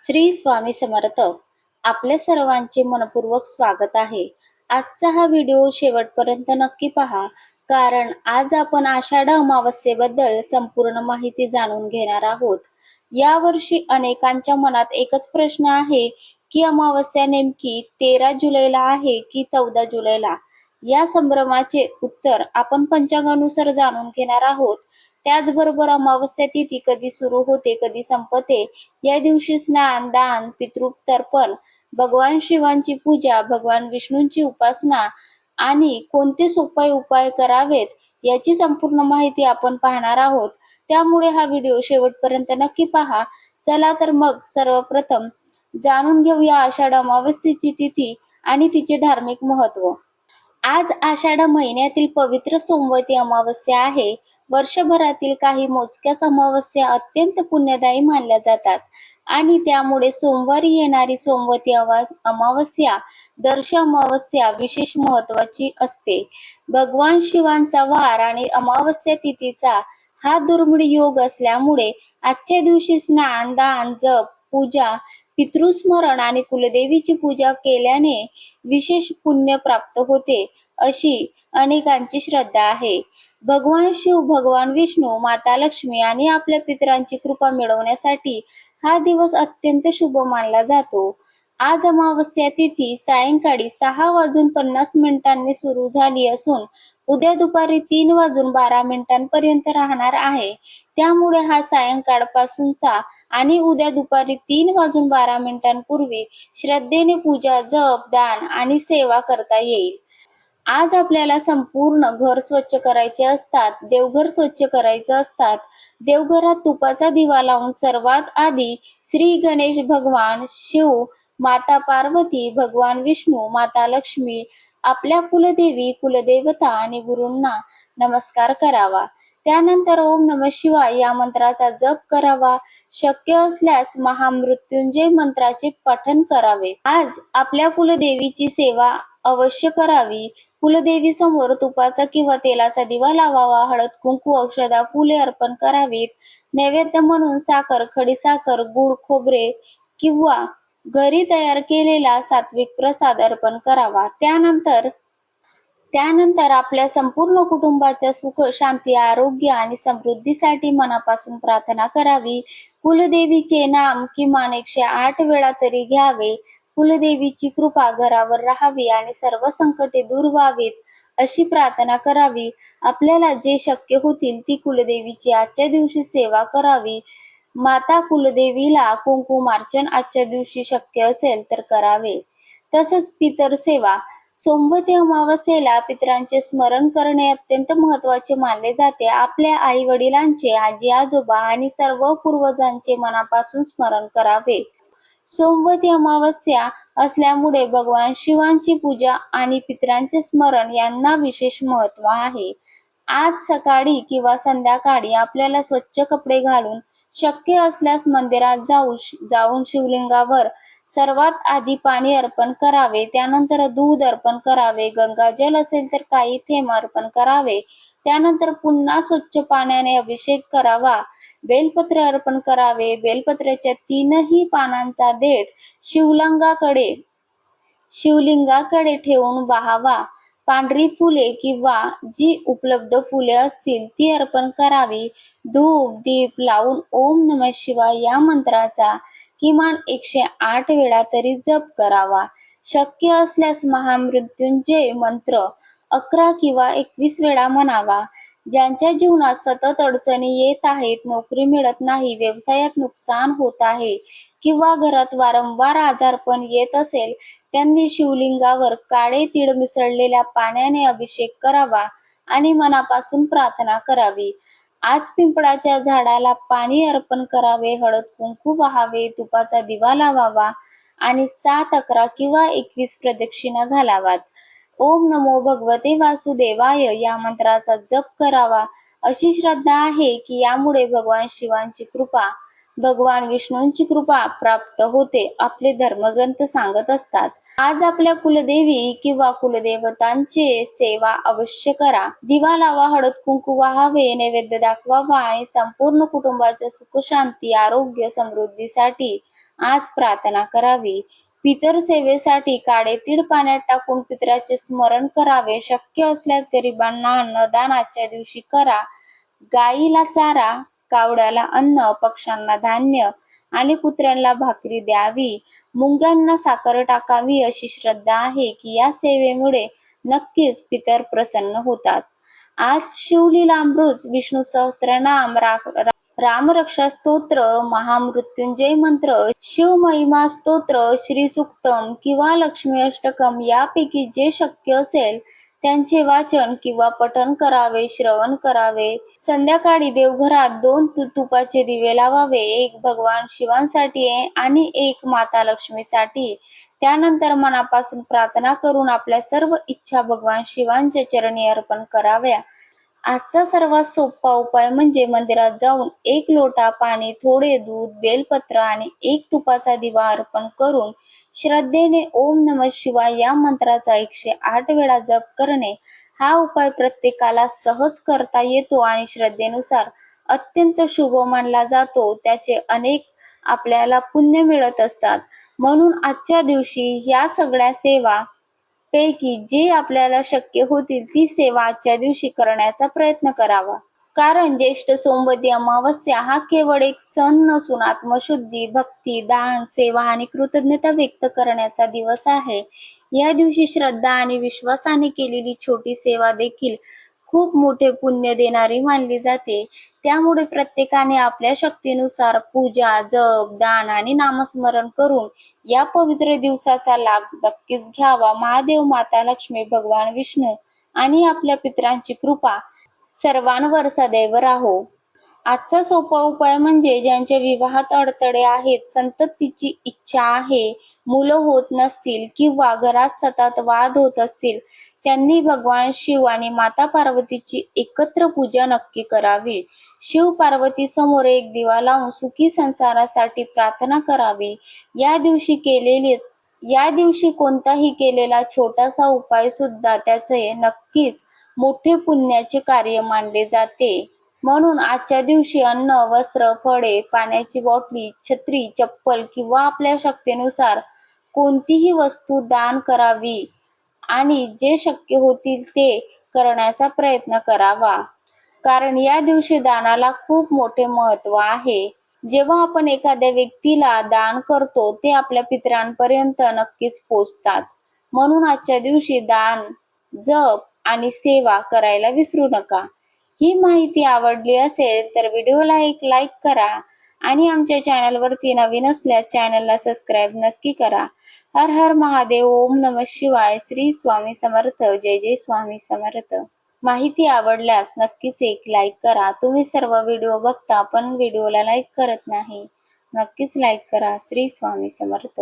श्री स्वामी समर्थ. आपल्या सर्वांचे मनपूर्वक स्वागत आहे. आजचा हा व्हिडिओ शेवटपर्यंत नक्की पहा, कारण आज आपण आषाढ अमावस्येबद्दल संपूर्ण माहिती जाणून घेणार आहोत. यावर्षी अनेकांच्या मनात एकच प्रश्न आहे की अमावस्या नेमकी 13 जुलैला आहे की 14 जुलैला. या संभ्रमाचे उत्तर आपण पंचांगानुसार जाणून घेणार आहोत. त्याचबरोबर अमावस्या तिथी कधी सुरू होते, कधी संपते, या दिवशी स्नान, दान, पितृतर्पण, भगवान शिवांची पूजा, भगवान विष्णूंची उपासना आणि कोणते सोपे उपाय करावेत याची संपूर्ण माहिती आपण पाहणार आहोत. त्यामुळे हा व्हिडिओ शेवटपर्यंत नक्की पहा. चला तर मग सर्वप्रथम जाणून घेऊया आषाढ अमावस्येची तिथी आणि तिचे धार्मिक महत्त्व. आज आषाढ महिन्यातील पवित्र सोमवती अमावस्या आहे. वर्षभरातील काही मोजक्याच अमावस्या अत्यंत पुण्यदायी मानल्या जातात आणि त्यामुळे सोमवारी येणारी सोमवती अमावस्या, दर्श अमावस्या विशेष महत्वाची असते. भगवान शिवांचा वार आणि अमावस्या तिथीचा हा दुर्मिळ योग असल्यामुळे आजच्या दिवशी स्नान, दान, जप, पूजा, पितृस्मरण आणि कुलदेवीची पूजा केल्याने विशेष पुण्य प्राप्त होते, अशी अनेकांची श्रद्धा आहे. भगवान शिव, भगवान विष्णू, माता लक्ष्मी आणि आपल्या पितरांची कृपा मिळवण्यासाठी हा दिवस अत्यंत शुभ मानला जातो. आज अमावस्या तिथी सायंकाळी 6:50 सुरू झाली असून उद्या दुपारी 3:12 राहणार आहे. त्यामुळे हा सायंकाळपासूनचा आणि उद्या दुपारी 3:12 पूर्वी श्रद्धेने पूजा, जप, दान आणि सेवा करता येईल. आज आपल्याला संपूर्ण घर स्वच्छ करायचे असतात, देवघर स्वच्छ करायचं असतात. देवघरात तुपाचा दिवा लावून सर्वात आधी श्री गणेश भगवान, शिव, माता पार्वती, भगवान विष्णू, माता लक्ष्मी, आपल्या कुलदेवी, कुलदेवता आणि गुरूंना नमस्कार करावा. त्यानंतर ओम नमः शिवाय या मंत्राचा जप करावा. शक्य असल्यास महामृत्युंजय मंत्राचे पठण करावे. आज आपल्या कुलदेवीची सेवा अवश्य करावी. कुलदेवी समोर तुपाचा किंवा तेलाचा दिवा लावावा. हळद, कुंकू, अक्षदा, फुले अर्पण करावीत. नैवेद्य म्हणून साखर, खडीसाखर, गूळ, खोबरे किंवा घरी तयार केलेला सात्विक प्रसाद अर्पण करावा. त्यानंतर आपल्या संपूर्ण कुटुंबाच्या सुख, शांती, आरोग्य आणि समृद्धीसाठी मनापासून प्रार्थना करावी. कुलदेवीचे नाम किमान 108 वेळा तरी घ्यावे. कुलदेवीची कृपा घरावर राहावी आणि सर्व संकटे दूर व्हावीत, अशी प्रार्थना करावी. आपल्याला जे शक्य होतील ती कुलदेवीची आजच्या दिवशी सेवा करावी. माता कुलदेवीला कुंकुमार्चन आजच्या दिवशी शक्य असेल तर करावे. तसंच पितर सेवा. सोमवती अमावस्येला पितरांचे स्मरण करणे अत्यंत महत्त्वाचे मानले जाते. आपल्या आई वडिलांचे, आजी आजोबा आणि सर्व पूर्वजांचे मनापासून स्मरण करावे. सोमवती अमावस्या असल्यामुळे भगवान शिवांची पूजा आणि पितरांचे स्मरण यांना विशेष महत्त्व आहे. आज सकाळी किंवा संध्याकाळी आपल्याला स्वच्छ कपडे घालून शक्य असल्यास मंदिरात जाऊन शिवलिंगावर सर्वात आधी पाणी अर्पण करावे. त्यानंतर दूध अर्पण करावे. गंगाजल असेल तर काही थेंब अर्पण करावे. त्यानंतर पुन्हा स्वच्छ पाण्याने अभिषेक करावा. बेलपत्र अर्पण करावे. बेलपत्राच्या 3ही पानांचा देठ शिवलिंगाकडे ठेवून वाहावा. पांढरी फुले किंवा जी उपलब्ध फुले असतील ती अर्पण करावी. धूप दीप लावून ओम नमः शिवाय या मंत्राचा किमान 108 वेळा तरी जप करावा. शक्य असल्यास महामृत्युंजय मंत्र 11 किंवा 21 वेळा म्हणावा. ज्यांच्या जीवनात सतत अडचणी येत आहेत, नोकरी मिळत नाही, व्यवसायात नुकसान होत आहे किंवा घरात वारंवार आजारपण येत असेल, त्यांनी शिवलिंगावर काळे तीळ मिसळलेल्या पाण्याने अभिषेक करावा आणि मनापासून प्रार्थना करावी. आज पिंपळाच्या झाडाला पाणी अर्पण करावे. हळद कुंकू वाहावे. तुपाचा दिवा लावावा आणि 7, 11 किंवा 21 प्रदक्षिणा घालावात. ओम नमो भगवते वासुदेवाय या मंत्राचा जप करावा. अशी श्रद्धा आहे की यामुळे भगवान शिवांची कृपा भगवान विष्णूंची कृपा प्राप्त होते, आपले धर्मग्रंथ सांगत असतात. आज आपल्या कुलदेवी किंवा कुलदेवतांची सेवा अवश्य करा. दिवा लावा, हळद कुंकू वाहावे, नैवेद्य दाखवावा आणि संपूर्ण कुटुंबाच्या सुख शांती आरोग्य समृद्धीसाठी आज प्रार्थना करावी. पितर सेवेसाठी काळे तीळ पाण्यात टाकून पितराचे स्मरण करावे. शक्य असल्यास गरिबांना अन्नदान आजच्या दिवशी करा. गाईला चारा, कावड्याला अन्न, पक्ष्यांना धान्य आणि कुत्र्यांना भाकरी द्यावी. मुंग्यांना साखर टाकावी अशी श्रद्धा आहे की या सेवेमुळे नक्कीच पितर प्रसन्न होतात. आज शिवलीलामृत, विष्णू सहस्त्रनाम, रामरक्षा स्तोत्र, महामृत्युंजय मंत्र, शिवमहिमा स्तोत्र, श्री सूक्तम किंवा लक्ष्मी अष्टकम यापैकी जे शक्य असेल त्यांचे वाचन किंवा पठण करावे, श्रवण करावे. संध्याकाळी देवघरात 2 तुपाचे दिवे लावावे, एक भगवान शिवांसाठी आणि एक माता लक्ष्मीसाठी. त्यानंतर मनापासून प्रार्थना करून आपल्या सर्व इच्छा भगवान शिवांच्या चरणी अर्पण कराव्या. आजचा सर्वात सोपा उपाय म्हणजे मंदिरात जाऊन 1 लोटा पाणी, थोडे दूध, बेलपत्र आणि 1 तुपाचा दिवा अर्पण करून श्रद्धेने ओम नमः शिवाय या मंत्राचा 108 वेळा जप करणे. हा उपाय प्रत्येकाला सहज करता येतो आणि श्रद्धेनुसार अत्यंत शुभ मानला जातो. त्याचे अनेक आपल्याला पुण्य मिळत असतात. म्हणून आजच्या दिवशी या सगळ्या सेवा पैकी जे आपल्याला शक्य होतील ती सेवा आजच्या दिवशी करण्याचा प्रयत्न करावा. कारण ज्येष्ठ सोमवती अमावस्या हा केवळ एक सण नसून आत्मशुद्धी, भक्ती, दान, सेवा आणि कृतज्ञता व्यक्त करण्याचा दिवस आहे. या दिवशी श्रद्धा आणि विश्वासाने केलेली छोटी सेवा देखील खूप मोठे पुण्य देणारी मानली जाते. त्यामुळे प्रत्येकाने आपल्या शक्तीनुसार पूजा, जप, दान आणि नामस्मरण करून या पवित्र दिवसाचा लाभ नक्कीच घ्यावा. महादेव, माता लक्ष्मी, भगवान विष्णू आणि आपल्या पितरांची कृपा सर्वांवर सदैव राहो. आजचा सोपा उपाय म्हणजे ज्यांच्या विवाहात अडथळे आहेत, संततीची इच्छा आहे, मुलं होत नसतील किंवा घरात सतत वाद होत असतील, त्यांनी भगवान शिव आणि माता पार्वतीची एकत्र पूजा नक्की करावी. शिव पार्वती समोर एक दिवा लावून सुखी संसारासाठी प्रार्थना करावी. या दिवशी कोणताही केलेला छोटासा उपाय सुद्धा त्याचे नक्कीच मोठे पुण्याचे कार्य मानले जाते. म्हणून आजच्या दिवशी अन्न, वस्त्र, फळे, पाण्याची बाटली, छत्री, चप्पल किंवा आपल्या शक्तीनुसार कोणतीही वस्तू दान करावी आणि जे शक्य होतील ते करण्याचा प्रयत्न करावा. कारण या दिवशी दानाला खूप मोठे महत्त्व आहे. जेव्हा आपण एखाद्या व्यक्तीला दान करतो ते आपल्या पितरांपर्यंत नक्कीच पोचतात. म्हणून आजच्या दिवशी दान, जप आणि सेवा करायला विसरू नका. ही माहिती आवडली असेल तर व्हिडिओला एक लाईक करा आणि आमच्या चॅनलवरती नवीन असल्यास चॅनलला सबस्क्राईब नक्की करा. हर हर महादेव. ओम नमः शिवाय. श्री स्वामी समर्थ. जय जय स्वामी समर्थ. माहिती आवडल्यास नक्कीच एक लाईक करा. तुम्ही सर्व व्हिडिओ बघता पण व्हिडिओला लाईक करत नाही. नक्कीच लाईक करा. श्री स्वामी समर्थ.